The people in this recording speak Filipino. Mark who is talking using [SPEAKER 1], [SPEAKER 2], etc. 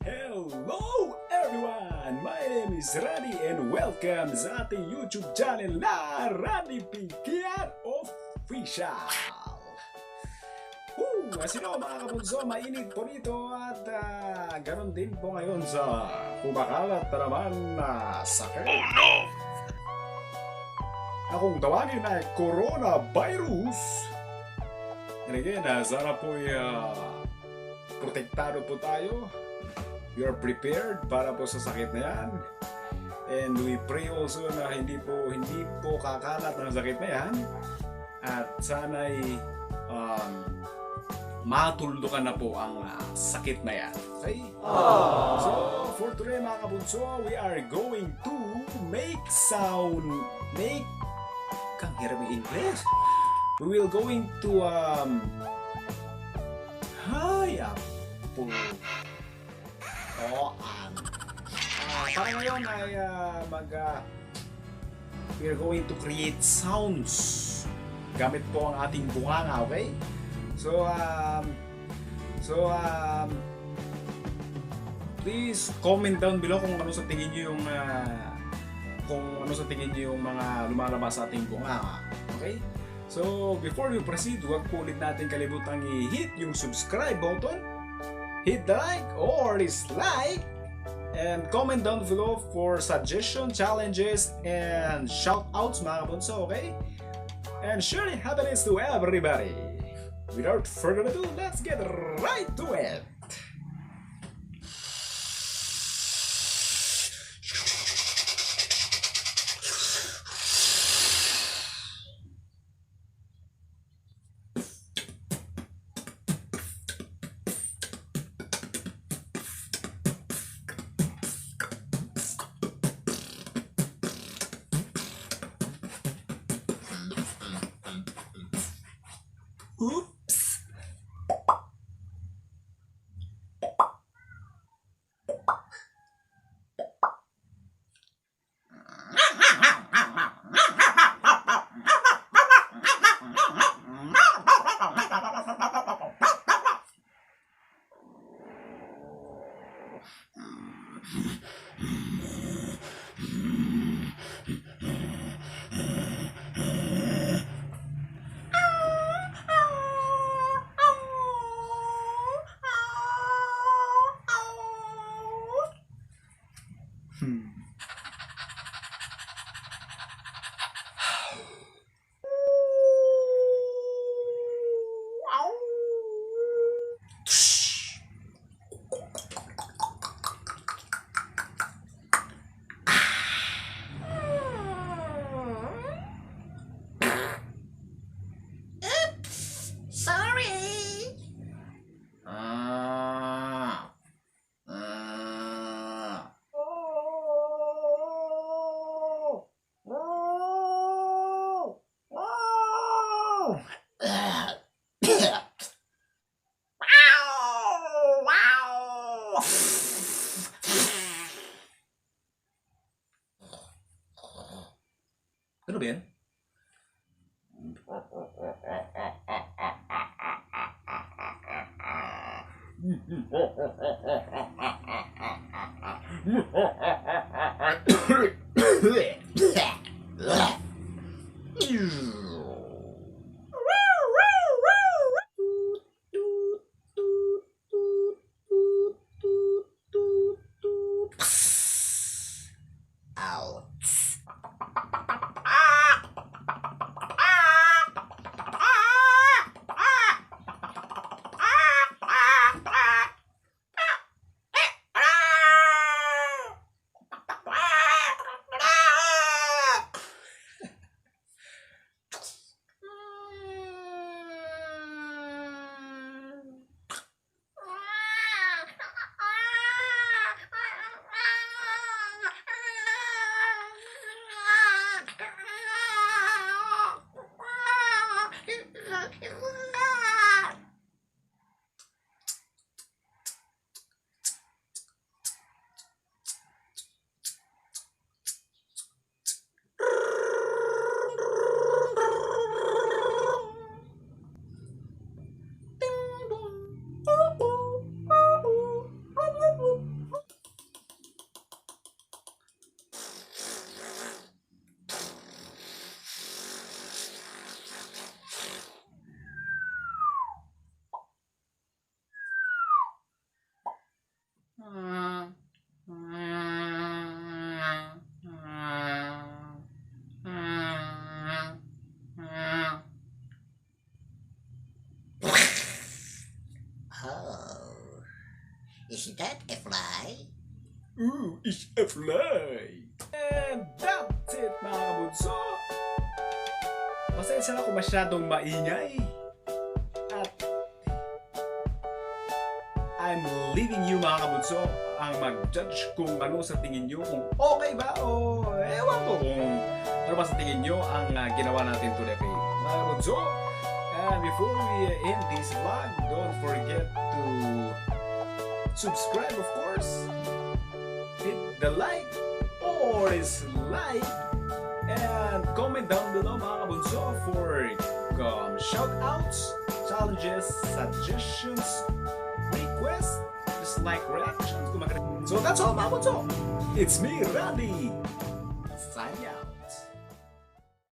[SPEAKER 1] Hello everyone! My name is Rani and welcome sa ating YouTube channel na Rani Pinkihan Official! As you know mga kabunso, mainit po rito at ganon din po ngayon sa kumakalat na naman na sakit. Oh no! Na kung tawagin ay coronavirus. And again, sana po protektado po tayo. We are prepared para po sa sakit na yan. And we pray also na hindi po kakalat ng sakit na yan. At sana'y matuldukan na po ang sakit na yan. Okay? So, for today mga kabunso, we are going to kang hirap ng English. We will going to para ngayon ay we are going to create sounds gamit po ang ating bunganga, okay? So please comment down below kung ano sa tingin niyo yung mga lumalabas sa ating bunganga, okay? So before we proceed, huwag po ulit natin kalimutang i-hit yung subscribe button, hit the like or dislike, and comment down below for suggestions, challenges, and shoutouts mga kabunso, okay? And sharing happiness to everybody. Without further ado, let's get right to it! Oops! Ano ba yan?
[SPEAKER 2] Oh, is that a fly?
[SPEAKER 1] Ooh, it's a fly! And that's it mga kabunso! Pasensya na kung masyadong maingay. At I'm leaving you mga kabunso ang mag-judge kung ano sa tingin nyo, kung okay ba o ewan ko kung ano ba sa tingin nyo ang ginawa natin today mga kabunso. And before we end this vlog, don't forget to subscribe of course, hit the like or dislike, and comment down below mga kabunso for shoutouts, challenges, suggestions, requests, dislike, reactions. So that's all mga kabunso. It's me, Randy.